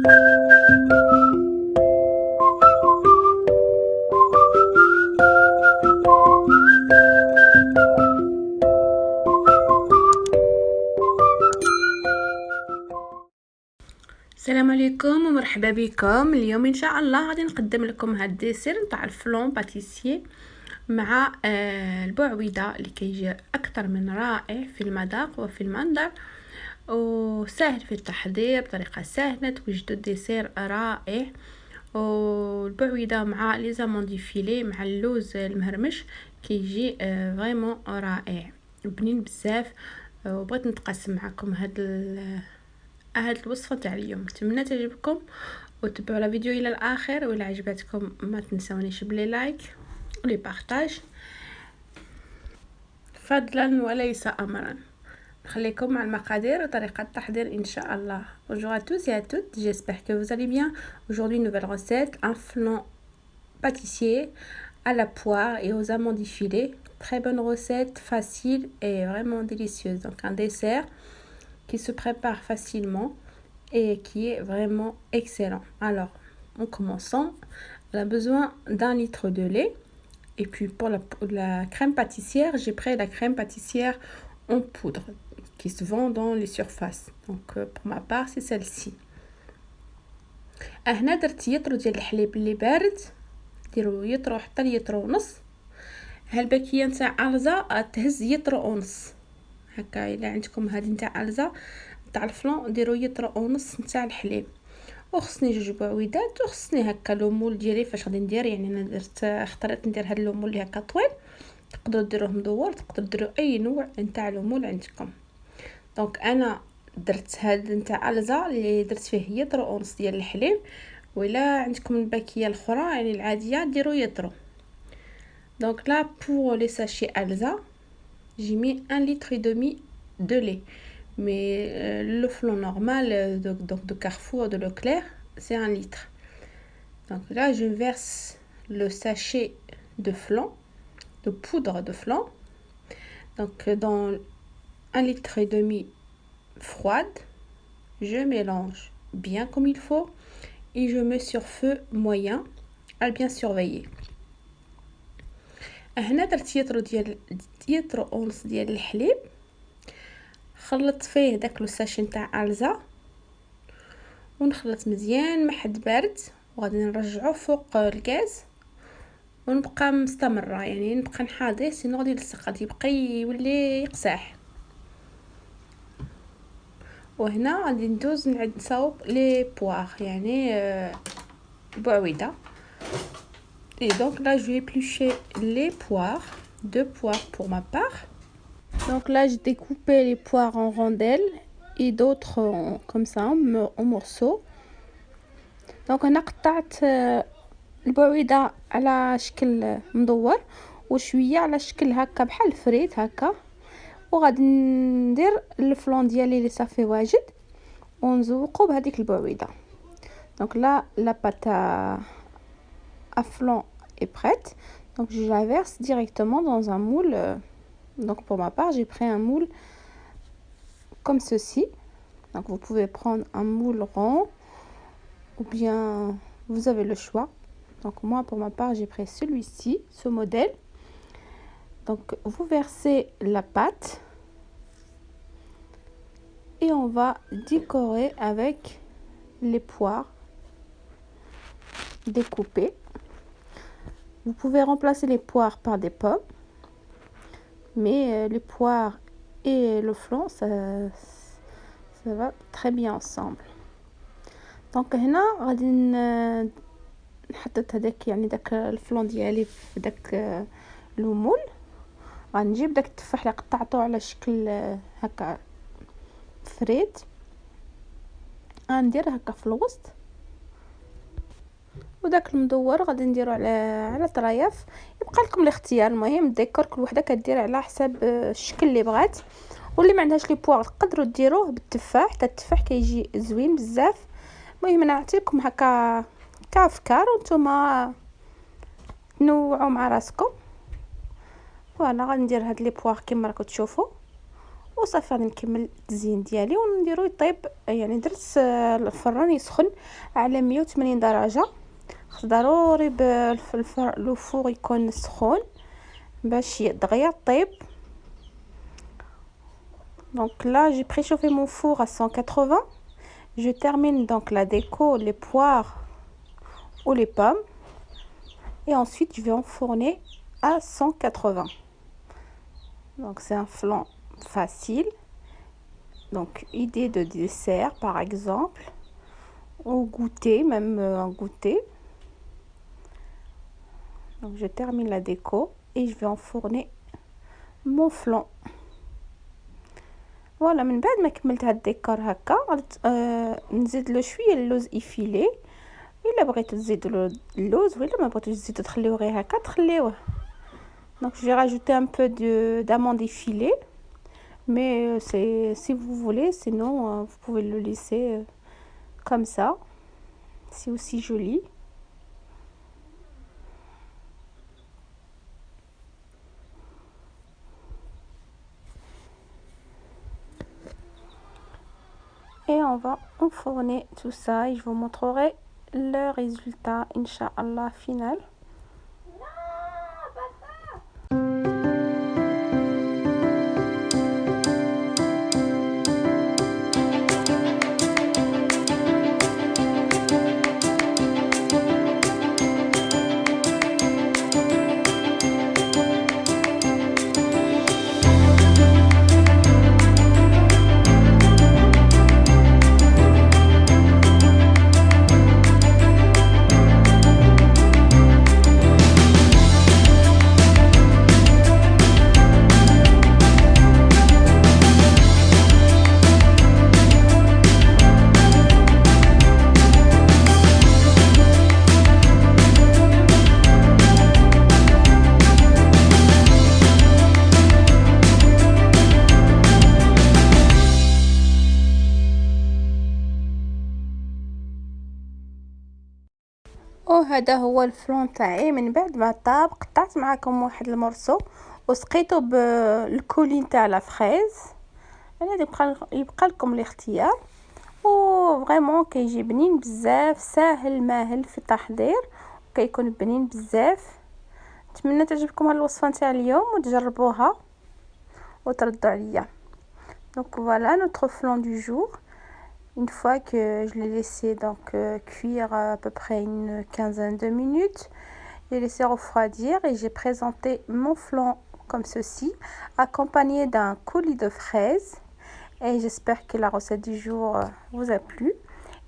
السلام عليكم ومرحبا بكم. اليوم ان شاء الله غادي نقدم لكم هاد الديسير نتاع الفلون باتيسيي مع البعويده اللي كيجي اكثر من رائع في المذاق وفي المنظر، وسهل في التحضير بطريقه سهله. توجدوا الديسير رائع، والبعويده مع لي زامون دي فيلي مع اللوز المهرمش كيجي فريمون رائع وبنين بزاف. وبغيت نتقاسم معكم هاد الوصفه تاع اليوم. نتمنى تعجبكم وتبعوا لا فيديو الى الاخر، وإلا عجبتكم ما تنسونيش بلي لايك ولي بارطاج فضلا وليس امرا. نخليكم مع المقادير وطريقه التحضير ان شاء الله. Bonjour à tous et à toutes, j'espère que vous allez bien. Aujourd'hui, une nouvelle recette, un flan pâtissier à la poire et aux amandes effilées. Très bonne recette, facile et vraiment délicieuse. Donc un dessert qui se prépare facilement et qui est vraiment excellent. Alors, en commençant, on a besoin d'un litre de lait. Et puis pour la crème pâtissière, j'ai pris la crème pâtissière en poudre qui se vend dans les surfaces. Donc pour ma part, c'est celle-ci. هنا درت يطرو ديال الحليب اللي بارد، ديروا يطرو حتى ليطرو ونص. هالباكيه نتاع الزا تهز يطرو ونص هكا. الا عندكم هذه نتاع الزا تاع الفلون ديروا يطرو ونص نتاع الحليب. وخصني جوج بعويدات، وخصني هكا لومول ديالي فاش غادي ندير. يعني انا اخترت ندير هاد اللومول اللي هكا طويل، تقدروا ديروه مدور، تقدروا ديروا اي نوع نتاع لومول عندكم. دونك انا درت هاد نتاع الزا اللي درت فيه يطرو ونص ديال الحليب، ولا عندكم الباكيه الاخرى يعني العاديه ديروا يطرو. دونك لا pour les sachets الزا j'ai mis 1 litre et demi de lait. Mais le flan normal de Carrefour, de Leclerc, c'est 1 litre. Donc là, je verse le sachet de flan, de poudre de flan. Donc dans 1 litre et demi froide, je mélange bien comme il faut et je mets sur feu moyen à bien surveiller. هنا درت يطرو ونص ديال الحليب، خلطت فيه داك لو ساشي نتاع الزا ونخلط مزيان مع حد بارد، وغادي نرجعوه فوق الغاز ونبقى مستمره. يعني نبقى نحاضيه سينو غادي يلصق، غادي يبقى يولي يقساح. وهنا غادي ندوز نصاوب لي بوار يعني بعويده. Et donc là je vais éplucher les poires, 2 poires pour ma part. Donc là j'ai découpé les poires en rondelles et d'autres comme ça en morceaux. Donc انا قطعت البعويده على شكل مدور وشويه على شكل هكا بحال الفريت هكا، وغادي ندير الفلون ديالي اللي صافي واجد ونزوقو بهذيك البعويده. Donc là la pâte à flan est prête. Donc je la verse directement dans un moule. Donc pour ma part, j'ai pris un moule comme ceci. Donc vous pouvez prendre un moule rond ou bien vous avez le choix. Donc moi pour ma part, j'ai pris celui-ci, ce modèle. Donc vous versez la pâte et on va décorer avec les poires découpées. Vous pouvez remplacer les poires par des pommes, mais les poires et le flan ça va très bien ensemble. Donc هنا غادي نحطط هذاك يعني داك الفلون ديالي في داك لومول. غنجيب داك التفاح اللي قطعته على شكل هكا فريت، غندير هكا في الوسط، وداك المدور غادي نديرو على طرايف. يبقى لكم الاختيار، المهم الديكور كل وحده كدير على حسب الشكل اللي بغات. واللي ما عندهاش لي بوغ تقدروا ديروه بالتفاح، حتى التفاح كيجي زوين بزاف. المهم انا نعطيكم هكا كافكار وانتم تنوعوا مع راسكم. فوالا غندير هاد لي بوغ كما راكم تشوفوا، وصافي غادي نكمل التزيين ديالي ونديرو يطيب. يعني درت الفران يسخن على 180 درجه، خص ضروري لو فور يكون سخون باش دغيا طيب. Donc là j'ai préchauffé mon four à 180. Je termine donc la déco, les poires ou les pommes, et ensuite je vais enfourner à 180. Donc c'est un flan facile. Donc idée de dessert par exemple, ou goûter, même un goûter. Donc je termine la déco et je vais enfourner mon flan. فوالا من بعد ما كملت هاد الديكور هكا نزيد له شويه اللوز ايفيلي. الا بغيتو تزيدوا اللوز ولا ما بغيتوش تزيدوا تخليوه غير هكا تخليوه. Donc je vais rajouter un peu d'amandes effilées, mais c'est si vous voulez, sinon vous pouvez le laisser comme ça. C'est aussi joli. Et on va enfourner tout ça et je vous montrerai le résultat, Inch'Allah, final. وهذا هو الفلون تاعي. من بعد ما طاب قطعت معكم واحد المرسو وسقيته بالكولين تاع لا فريز. انا يبقى لكم الاختيار. وفريمون كيجي بنين بزاف، ساهل ماهل في التحضير وكيكون بنين بزاف. نتمنى تعجبكم هاد الوصفه نتاع اليوم وتجربوها وتردوا عليا. Donc voilà notre flan du jour. Une fois que je l'ai laissé donc cuire à peu près une quinzaine de minutes, j'ai laissé refroidir et j'ai présenté mon flan comme ceci, accompagné d'un coulis de fraises. Et j'espère que la recette du jour vous a plu.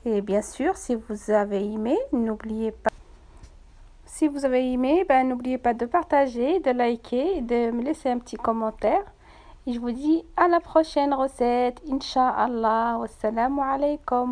Et bien sûr, si vous avez aimé, n'oubliez pas. Si vous avez aimé, n'oubliez pas de partager, de liker et de me laisser un petit commentaire. Et je vous dis à la prochaine recette, Inch'Allah. Wassalamu alaikum.